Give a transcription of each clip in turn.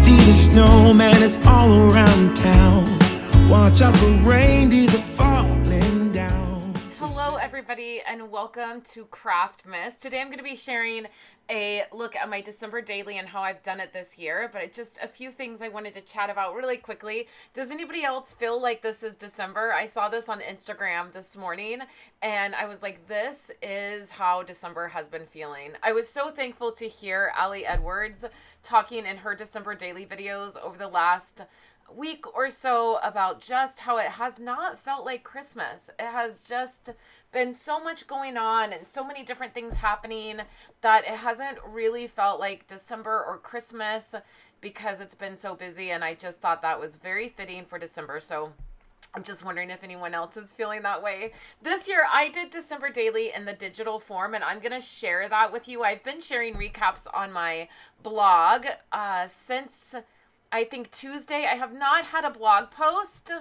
Crafty the snowman is all around town. Watch out for reindeers are falling down. Hello everybody and welcome to Craftmas. Today I'm going to be sharing a look at my December daily and how I've done it this year, but just a few things I wanted to chat about really quickly. Does anybody else feel like this is December? I saw this on Instagram this morning and I was like, this is how December has been feeling. I was so thankful to hear Ali Edwards talking in her December daily videos over the last week or so about just how it has not felt like Christmas. It has just been so much going on and so many different things happening that it hasn't really felt like December or Christmas because it's been so busy, and I just thought that was very fitting for December. So I'm just wondering if anyone else is feeling that way. This year, I did December Daily in the digital form, and I'm going to share that with you. I've been sharing recaps on my blog since I think Tuesday. I have not had a blog post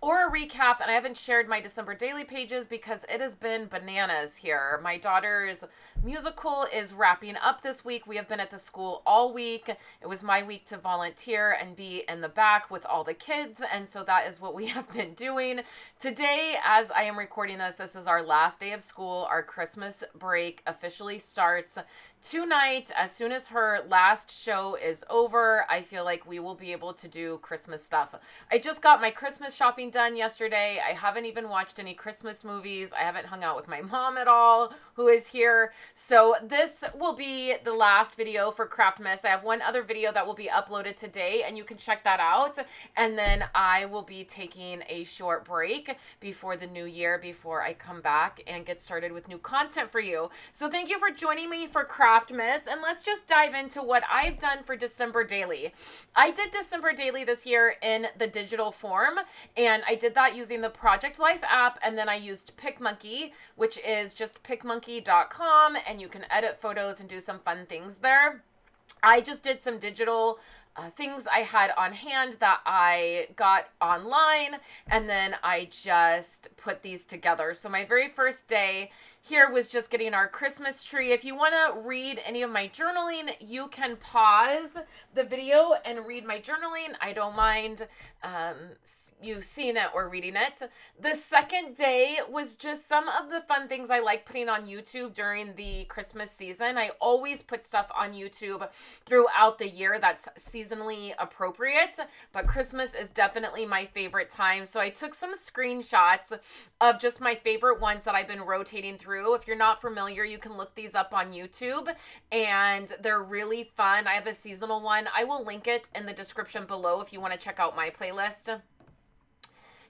or a recap, and I haven't shared my December daily pages because it has been bananas here. My daughter's musical is wrapping up this week. We have been at the school all week. It was my week to volunteer and be in the back with all the kids, and so that is what we have been doing. Today, as I am recording this, this is our last day of school. Our Christmas break officially starts tonight. As soon as her last show is over, I feel like we will be able to do Christmas stuff. I just got my Christmas shopping done yesterday. I haven't even watched any Christmas movies. I haven't hung out with my mom at all, who is here. So this will be the last video for Craftmas. I have one other video that will be uploaded today, and you can check that out. And then I will be taking a short break before the new year, before I come back and get started with new content for you. So thank you for joining me for Craftmas, and let's just dive into what I've done for December Daily. I did December Daily this year in the digital form, and I did that using the Project Life app, and then I used PicMonkey, which is just picmonkey.com, and you can edit photos and do some fun things there. I just did some digital things I had on hand that I got online, and then I just put these together. So my very first day here was just getting our Christmas tree. If you want to read any of my journaling, you can pause the video and read my journaling. I don't mind you seeing it or reading it. The second day was just some of the fun things I like putting on YouTube during the Christmas season. I always put stuff on YouTube throughout the year that's seasonally appropriate, but Christmas is definitely my favorite time. So I took some screenshots of just my favorite ones that I've been rotating through. If you're not familiar, you can look these up on YouTube, and they're really fun. I have a seasonal one. I will link it in the description below if you want to check out my playlist.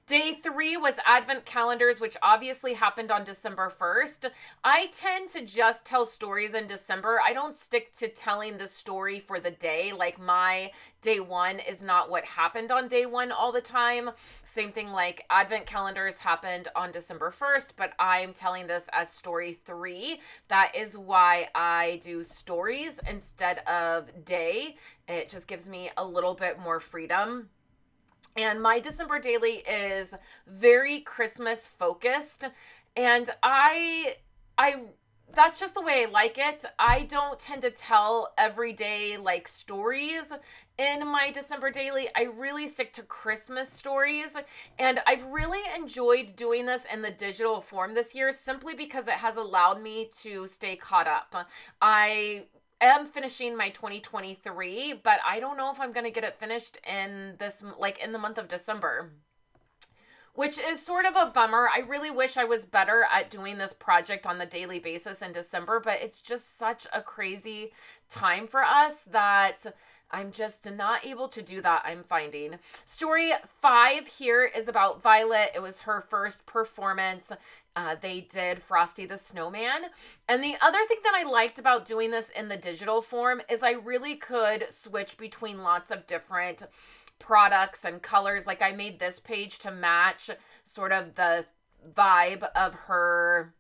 Day 3 was Advent calendars, which obviously happened on December 1st. I tend to just tell stories in December. I don't stick to telling the story for the day. Like, my day 1 is not what happened on day 1 all the time. Same thing, like Advent calendars happened on December 1st, but I'm telling this as story 3. That is why I do stories instead of day. It just gives me a little bit more freedom. And my December daily is very Christmas focused, and I that's just the way I like it. I don't tend to tell everyday like stories in my December daily. I really stick to Christmas stories, and I've really enjoyed doing this in the digital form this year simply because it has allowed me to stay caught up. I am finishing my 2023, but I don't know if I'm going to get it finished in this, like in the month of December, which is sort of a bummer. I really wish I was better at doing this project on the daily basis in December, but it's just such a crazy time for us that I'm just not able to do that, I'm finding. Story 5 here is about Violet. It was her first performance. They did Frosty the Snowman. And the other thing that I liked about doing this in the digital form is I really could switch between lots of different products and colors. Like, I made this page to match sort of the vibe of her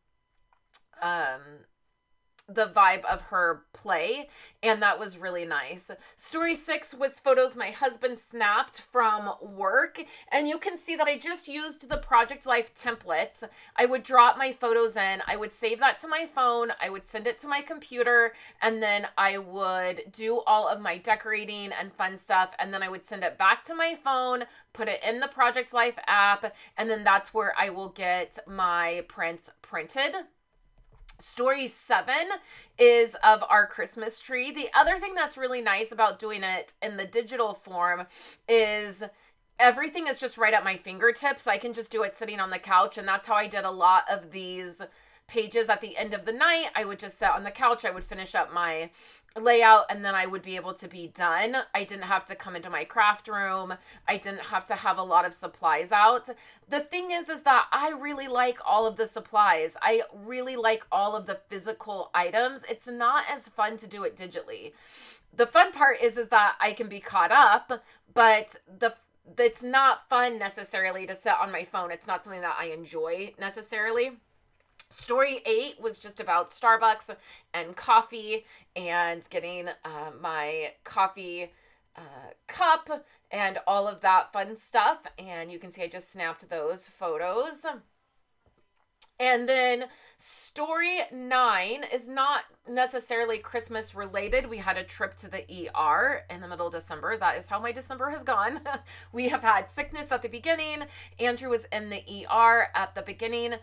the vibe of her play, and that was really nice. Story 6 was photos my husband snapped from work, and you can see that I just used the Project Life templates. I would drop my photos in, I would save that to my phone, I would send it to my computer, and then I would do all of my decorating and fun stuff, and then I would send it back to my phone, put it in the Project Life app, and then that's where I will get my prints printed. Story 7 is of our Christmas tree. The other thing that's really nice about doing it in the digital form is everything is just right at my fingertips. I can just do it sitting on the couch, and that's how I did a lot of these pages at the end of the night. I would just sit on the couch, I would finish up my layout, and then I would be able to be done. I didn't have to come into my craft room. I didn't have to have a lot of supplies out. The thing is that I really like all of the supplies. I really like all of the physical items. It's not as fun to do it digitally. The fun part is that I can be caught up, but it's not fun necessarily to sit on my phone. It's not something that I enjoy necessarily. Story 8 was just about Starbucks and coffee and getting my coffee cup and all of that fun stuff. And you can see I just snapped those photos. And then story 9 is not necessarily Christmas related. We had a trip to the ER in the middle of December. That is how my December has gone. We have had sickness at the beginning. Andrew was in the ER at the beginning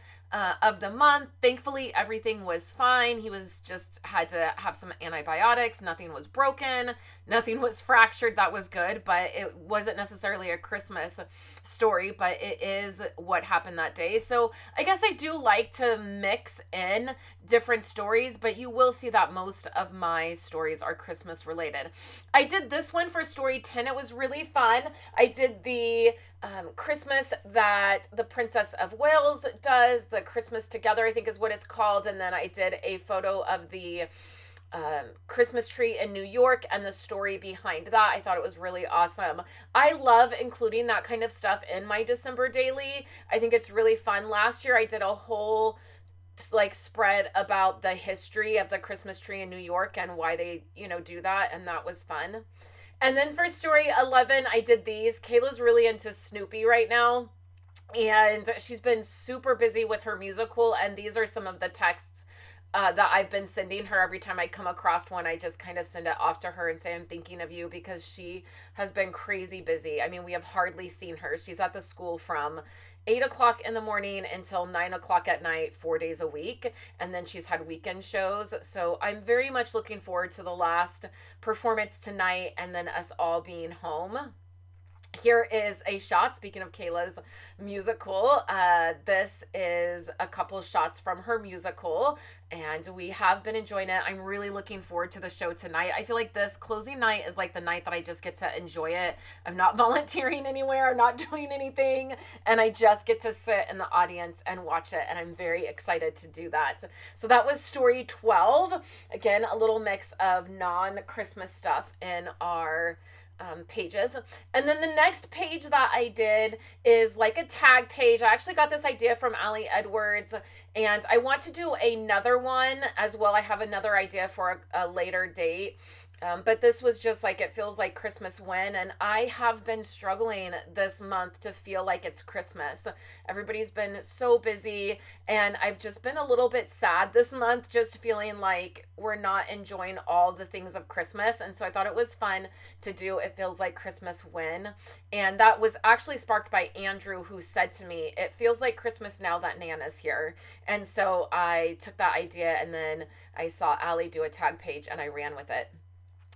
of the month. Thankfully, everything was fine. He was just had to have some antibiotics. Nothing was broken. Nothing was fractured. That was good, but it wasn't necessarily a Christmas story, but it is what happened that day. So I guess I do like to mix in different stories, but you will see that most of my stories are Christmas related. I did this one for story 10. It was really fun. I did the Christmas that the Princess of Wales does, the Christmas Together, I think is what it's called. And then I did a photo of the Christmas tree in New York and the story behind that. I thought it was really awesome. I love including that kind of stuff in my December daily. I think it's really fun. Last year I did a whole spread about the history of the Christmas tree in New York and why they, do that. And that was fun. And then for story 11, I did these. Kayla's really into Snoopy right now, and she's been super busy with her musical. And these are some of the texts that I've been sending her. Every time I come across one, I just kind of send it off to her and say, I'm thinking of you, because she has been crazy busy. I mean, we have hardly seen her. She's at the school from 8 o'clock in the morning until 9 o'clock at night, 4 days a week. And then she's had weekend shows. So I'm very much looking forward to the last performance tonight and then us all being home. Here is a shot, speaking of Kayla's musical. This is a couple shots from her musical, and we have been enjoying it. I'm really looking forward to the show tonight. I feel like this closing night is like the night that I just get to enjoy it. I'm not volunteering anywhere, I'm not doing anything, and I just get to sit in the audience and watch it, and I'm very excited to do that. So that was story 12. Again, a little mix of non-Christmas stuff in our pages. And then the next page that I did is like a tag page. I actually got this idea from Allie Edwards, and I want to do another one as well. I have another idea for a later date. But this was just like, it feels like Christmas when, and I have been struggling this month to feel like it's Christmas. Everybody's been so busy, and I've just been a little bit sad this month, just feeling like we're not enjoying all the things of Christmas. And so I thought it was fun to do It Feels Like Christmas When. And that was actually sparked by Andrew, who said to me, it feels like Christmas now that Nana's here. And so I took that idea, and then I saw Allie do a tag page, and I ran with it.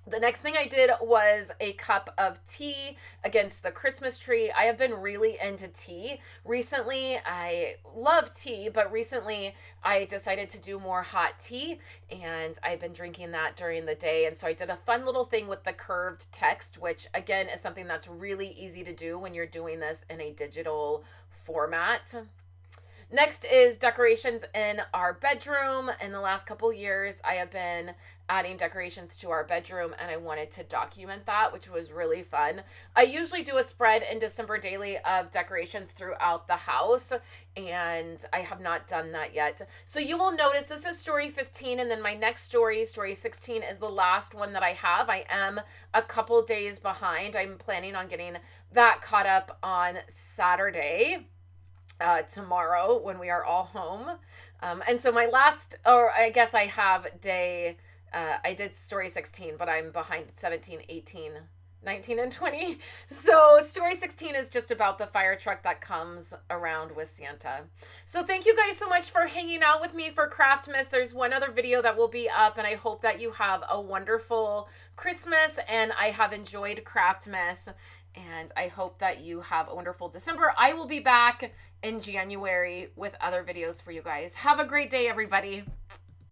The next thing I did was a cup of tea against the Christmas tree. I have been really into tea recently. I love tea, but recently I decided to do more hot tea, and I've been drinking that during the day. And so I did a fun little thing with the curved text, which again is something that's really easy to do when you're doing this in a digital format. Next is decorations in our bedroom. In the last couple years, I have been adding decorations to our bedroom, and I wanted to document that, which was really fun. I usually do a spread in December daily of decorations throughout the house, and I have not done that yet. So you will notice this is story 15, and then my next story, story 16, is the last one that I have. I am a couple days behind. I'm planning on getting that caught up on Saturday. Tomorrow when we are all home. And so my last, or I guess I have day, I did story 16, but I'm behind 17, 18, 19, and 20. So story 16 is just about the fire truck that comes around with Santa. So thank you guys so much for hanging out with me for Craftmas. There's one other video that will be up, and I hope that you have a wonderful Christmas, and I have enjoyed Craftmas. And I hope that you have a wonderful December. I will be back in January with other videos for you guys. Have a great day, everybody.